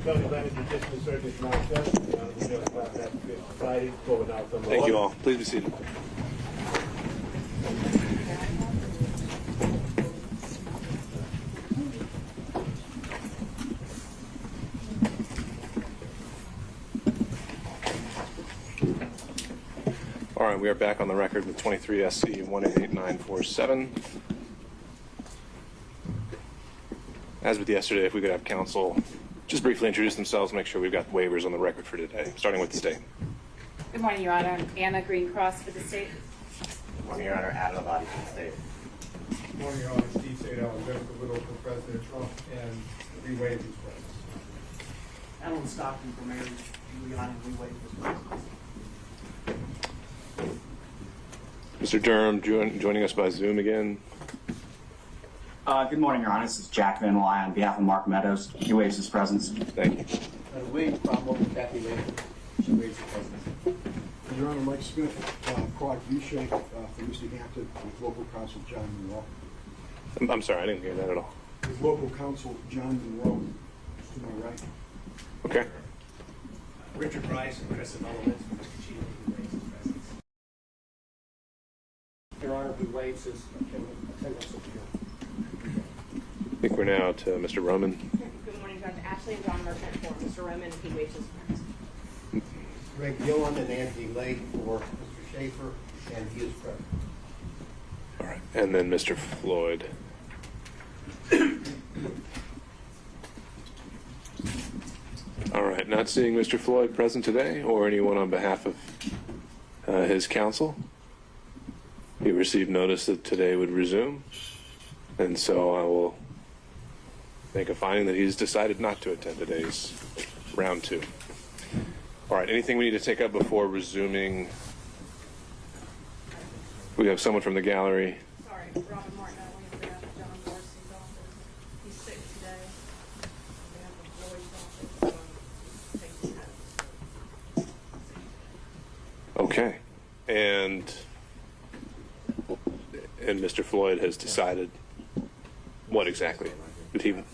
County manager just inserted his non-test. We just have that to be decided. Forward now from the Thank you order. all. Please be seated. All right, we are back on the record with 23 SC 188947. As with yesterday, if we could have counsel just briefly introduce themselves, make sure we've got waivers on the record for today, starting with the state. Good morning, Your Honor. I'm Anna Green-Cross for the state. Good morning, Your Honor. Adam Abadi from the state. Good morning, Your Honor. Steve Sadell and Jennifer Whittle for President Trump, and we waive these presence. Alan Stockton for Mayor Giuliani, and we waive his presence. Mr. Durham joining us by Zoom again. Good morning, Your Honor. This is Jack Van Wy on behalf of Mark Meadows. He waives his presence. Thank you. Waive problem with Kathy Lane. She waives the presence. Your Honor, Mike Smith, Clark V-Shape for Mr. Hampton, with local counsel John Monroe. I'm sorry, I didn't hear that at all. With local counsel John Monroe, to my right. Okay. Richard Rice and Chris Evelowitz for Mr. Chief, who waives his presence. Your Honor, who waives his attendance of here. I think we're now to Mr. Roman. Good morning, Judge Ashley and John Merchant for Mr. Roman, and he waives his presence. Greg Gillen and Anthony Lake for Mr. Schaefer, and he is present. All right. And then Mr. Floyd. All right. Not seeing Mr. Floyd present today or anyone on behalf of his counsel. He received notice that today would resume. And so I will make a finding that he's decided not to attend today's round 2. All right, anything we need to take up before resuming? We have someone from the gallery. Sorry, Robin Martin, I wanted to bring up John Morrison's office. He's sick today. We have the Floyd's office, so taking that. Okay. And Mr. Floyd has decided what exactly? Did he? He's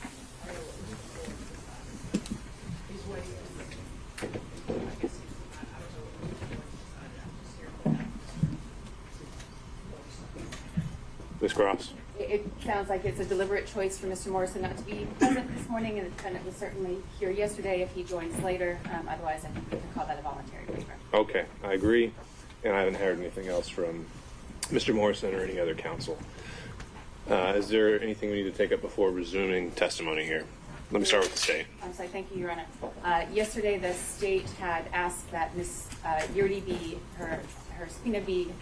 waiting. I guess I don't know what he's decided. Ms. Cross? It sounds like it's a deliberate choice for Mr. Morrison not to be present this morning, and the defendant was certainly here yesterday if he joins later. Otherwise, I think we can call that a voluntary waiver. Okay, I agree. And I haven't heard anything else from Mr. Morrison or any other counsel. Is there anything we need to take up before resuming testimony here? Let me start with the state. I'm sorry, thank you, Your Honor. Yesterday, the state had asked that Ms. Yurdi be, her subpoena be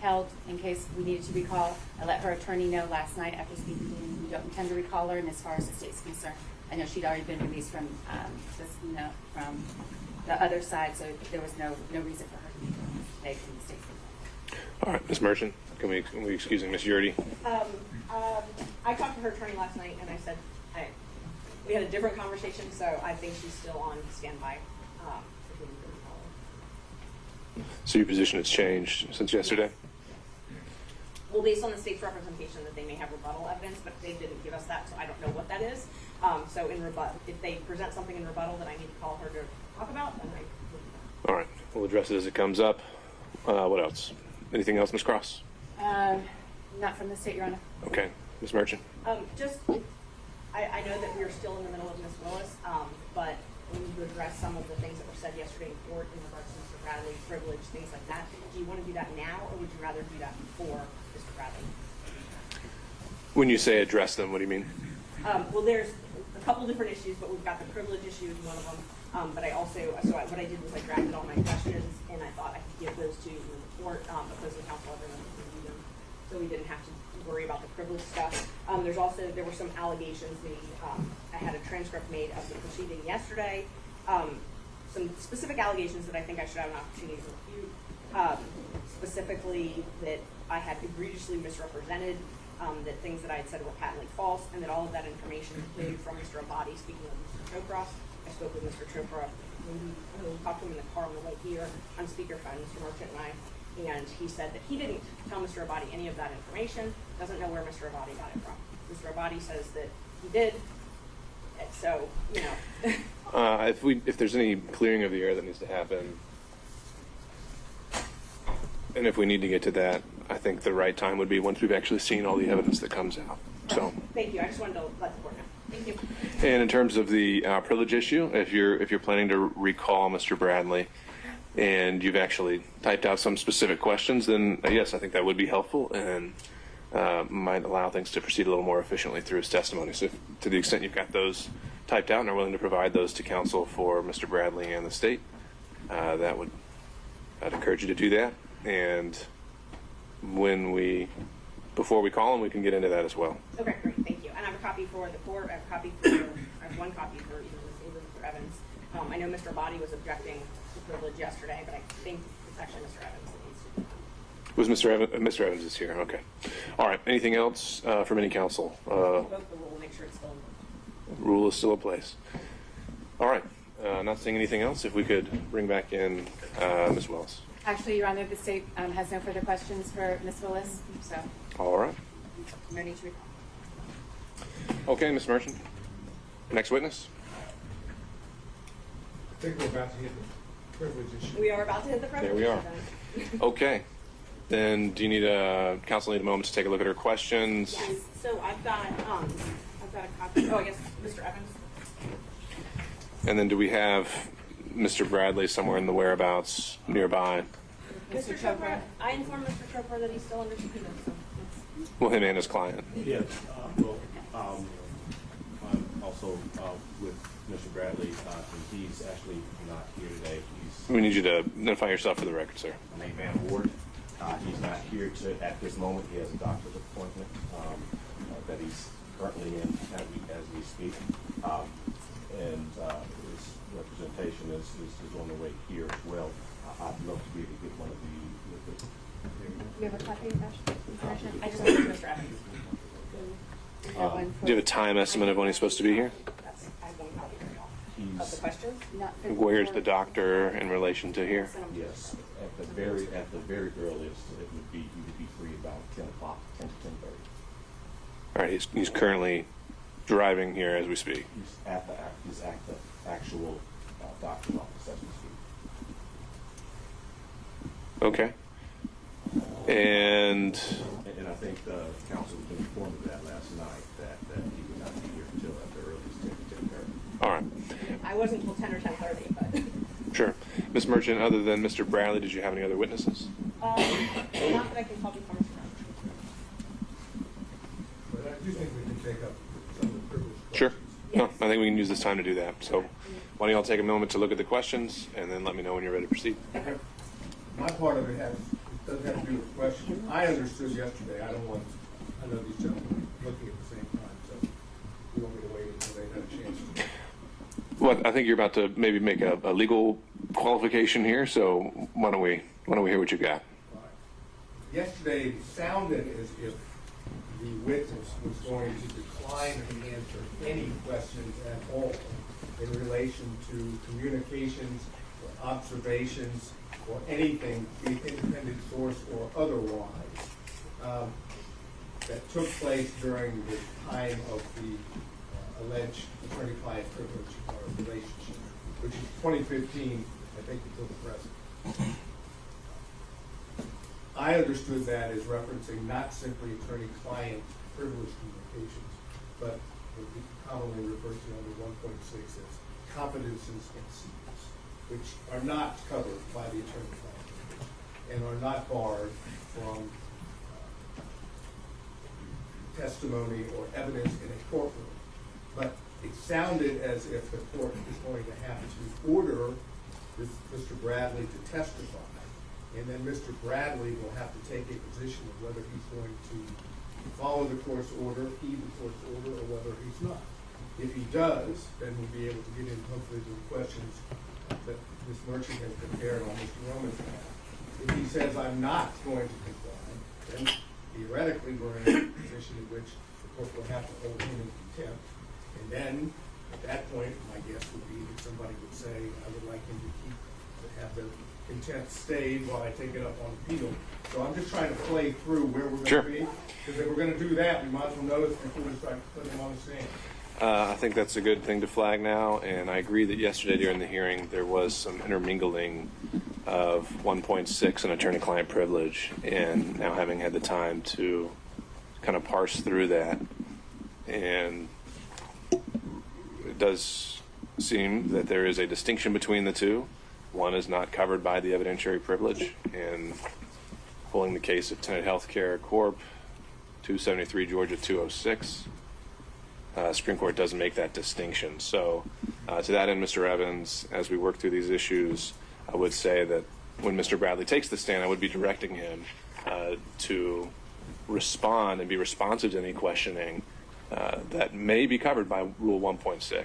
held in case we needed to recall. I let her attorney know last night after speaking to me, we don't intend to recall her, and as far as the state's concerned, I know she'd already been released from the subpoena from the other side, so there was no reason for her to be released today from the state's concerned. All right, Ms. Merchant, can we excuse Ms. Yurdi? I talked to her attorney last night, and I said we had a different conversation, so I think she's still on standby. If we need to recall her. So your position has changed since yesterday? Well, based on the state's representation that they may have rebuttal evidence, but they didn't give us that, so I don't know what that is. So in rebuttal, if they present something in rebuttal that I need to call her to talk about, then I will do that. All right, we'll address it as it comes up. What else? Anything else, Ms. Cross? Not from the state, Your Honor. Okay, Ms. Merchant. I know that we are still in the middle of Ms. Willis, but we need to address some of the things that were said yesterday in court in regards to Mr. Bradley, privilege, things like that. Do you want to do that now, or would you rather do that before Mr. Bradley? When you say address them, what do you mean? Well, there's a couple different issues, but we've got the privilege issue is one of them. But I also, what I did was I drafted all my questions, and I thought I could give those to you in the court, opposing counsel, everyone could review them, so we didn't have to worry about the privilege stuff. There were some allegations made. I had a transcript made of the proceeding yesterday. Some specific allegations that I think I should have an opportunity to refute. Specifically that I had egregiously misrepresented, that things that I had said were patently false, and that all of that information included from Mr. Abadi. Speaking of Mr. Chopra, I spoke with Mr. Chopra. We talked to him in the car on the way here on speakerphone, Mr. Merchant and I. And he said that he didn't tell Mr. Abadi any of that information, doesn't know where Mr. Abadi got it from. Mr. Abadi says that he did, So, you know. If there's any clearing of the air that needs to happen, and if we need to get to that, I think the right time would be once we've actually seen all the evidence that comes out. So, Thank you. I just wanted to let the board know. Thank you. and in terms of the privilege issue, if you're planning to recall Mr. Bradley, and you've actually typed out some specific questions, then yes, I think that would be helpful and might allow things to proceed a little more efficiently through his testimony. So, to the extent you've got those typed out and are willing to provide those to counsel for Mr. Bradley and the state, I'd encourage you to do that. And before we call him, we can get into that as well. Okay, great. Thank you. And I have a copy for the court. I have one copy for either Mr. Evans. I know Mr. Abadi was objecting to privilege yesterday, but I think it's actually Mr. Evans that needs to be. Was Mr. Evans is here? Okay. All right. Anything else from any counsel? Vote the rule, make sure it's still in. Rule is still in place. All right. Not seeing anything else. If we could bring back in Ms. Willis. Actually, Your Honor, the state has no further questions for Ms. Willis, so All right. no need to recall. Okay, Ms. Merchant. Next witness. I think we're about to hit the privilege issue. We are about to hit the privilege. There we are. Okay. Then do you need counsel need a moment to take a look at her questions? Yes. So I've got a copy. Oh, I guess Mr. Evans. And then do we have Mr. Bradley somewhere in the whereabouts nearby? Mr. Chopra. I informed Mr. Chopra that he's still under subpoena. So Well, him and his client. Yes, I'm also with Mr. Bradley, and he's actually not here today. We need you to identify yourself for the record, sir. My name is Van Ward. He's not here at this moment. He has a doctor's appointment that he's currently in as we speak. And his representation is on the way here as well. I'd love to be able to get one of the Do you have a copy of that? I just want Mr. Evans. Is there one for- Do you have a time estimate of when he's supposed to be here? I have one copy right now. Of the questions? Not for- Where's the doctor in relation to here? Yes, at the very earliest, it would be, he would be free about 10 o'clock, 10 to 10:30. All right, he's currently driving here as we speak. He's at the actual doctor's office as we speak. Okay. And And I think the council was informed of that last night, that he would not be here until at the earliest 10 to 10:30. all right, I wasn't until 10 or 10:30, but sure. Ms. Merchant, other than Mr. Bradley, did you have any other witnesses? not that I can call before Mr. Evans. But I do think we can take up some of the privilege Sure. questions. No, I think we can use this time to do that. So why don't y'all take a moment to look at the questions and then let me know when you're ready to proceed. My part of it doesn't have to do with the question. I understood yesterday, I know these gentlemen are looking at the same time, so you want me to wait until they've had a chance to. Well, I think you're about to maybe make a legal qualification here, so why don't we hear what you got? Yesterday, it sounded as if the witness was going to decline to answer any questions at all in relation to communications or observations or anything, be it independent source or otherwise, that took place during the time of the alleged attorney-client privilege or relationship, which is 2015, I think, until the present. I understood that as referencing not simply attorney-client privilege communications, but what we commonly refer to under 1.6 as confidences and secrets, which are not covered by the attorney-client privilege and are not barred from testimony or evidence in a courtroom. But it sounded as if the court is going to have to order Mr. Bradley to testify. And then Mr. Bradley will have to take a position of whether he's going to follow the court's order, heed the court's order, or whether he's not. If he does, then we'll be able to get into hopefully the questions that Ms. Merchant has prepared on Mr. Roman's behalf. If he says, I'm not going to comply, then theoretically we're in a position in which the court will have to hold him in contempt. And then, at that point, my guess would be that somebody would say, I would like him to have the contempt stayed while I take it up on appeal. So I'm just trying to play through where we're going to be. Because if we're going to do that, we might as well notice before we start putting him on the stand. I think that's a good thing to flag now, and I agree that yesterday during the hearing there was some intermingling of 1.6 and attorney-client privilege, and now having had the time to kind of parse through that, and it does seem that there is a distinction between the two. One is not covered by the evidentiary privilege, and pulling the case of Tenet Healthcare Corp., 273 Georgia 206, Supreme Court doesn't make that distinction. So to that end, Mr. Evans, as we work through these issues, I would say that when Mr. Bradley takes the stand, I would be directing him to respond and be responsive to any questioning that may be covered by Rule 1.6.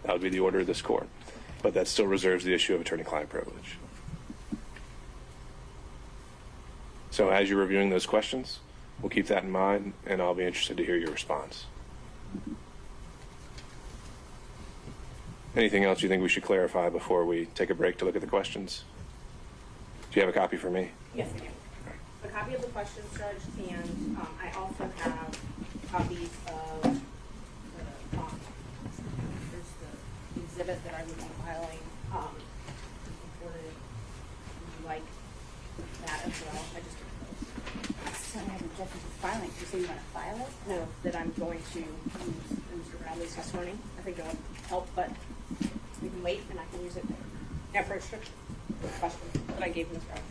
That would be the order of this court. But that still reserves the issue of attorney-client privilege. So as you're reviewing those questions, we'll keep that in mind, and I'll be interested to hear your response. Anything else you think we should clarify before we take a break to look at the questions? Do you have a copy for me? Yes, I do. A copy of the questions, Judge, and I also have copies of the, there's the exhibit that I would be filing, would you like that as well? I just took those. So I have objection to filing. You say you want to file it? No, that I'm going to use Mr. Bradley's testimony. I think it will help, but we can wait and I can use it after the question that I gave Ms. Bradley.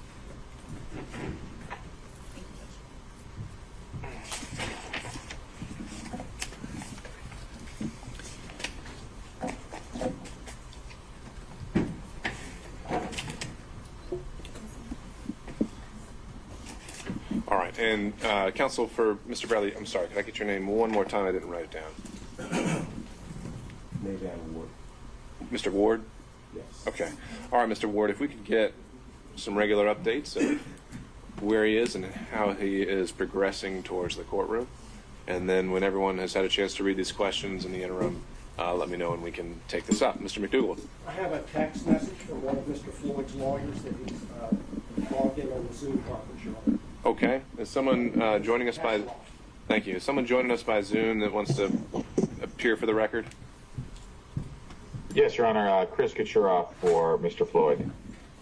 All right, and counsel for Mr. Bradley, I'm sorry, can I get your name one more time? I didn't write it down. Maybe I would. Mr. Ward? Yes. Okay. All right, Mr. Ward, if we could get some regular updates of where he is and how he is progressing towards the courtroom. And then when everyone has had a chance to read these questions in the interim, let me know and we can take this up. Mr. McDougall. I have a text message from one of Mr. Floyd's lawyers that he's logged in on the Zoom conference, Your Honor. Okay. Is someone joining us by... Thank you. Is someone joining us by Zoom that wants to appear for the record? Yes, Your Honor. Chris Kucherov for Mr. Floyd.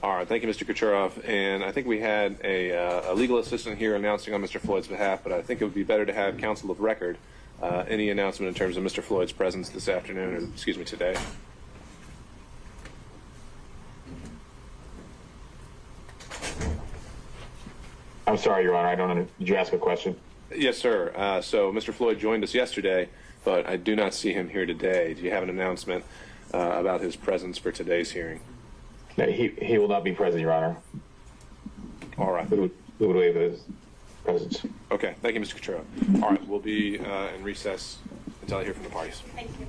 All right. Thank you, Mr. Kucherov. And I think we had a legal assistant here announcing on Mr. Floyd's behalf, but I think it would be better to have counsel of record any announcement in terms of Mr. Floyd's presence this afternoon, or excuse me, today. I'm sorry, Your Honor. I don't know. Did you ask a question? Yes, sir. So Mr. Floyd joined us yesterday, but I do not see him here today. Do you have an announcement about his presence for today's hearing? No, he will not be present, Your Honor. All right. We would waive his presence. Okay. Thank you, Mr. Kucherov. All right. We'll be in recess until I hear from the parties. Thank you.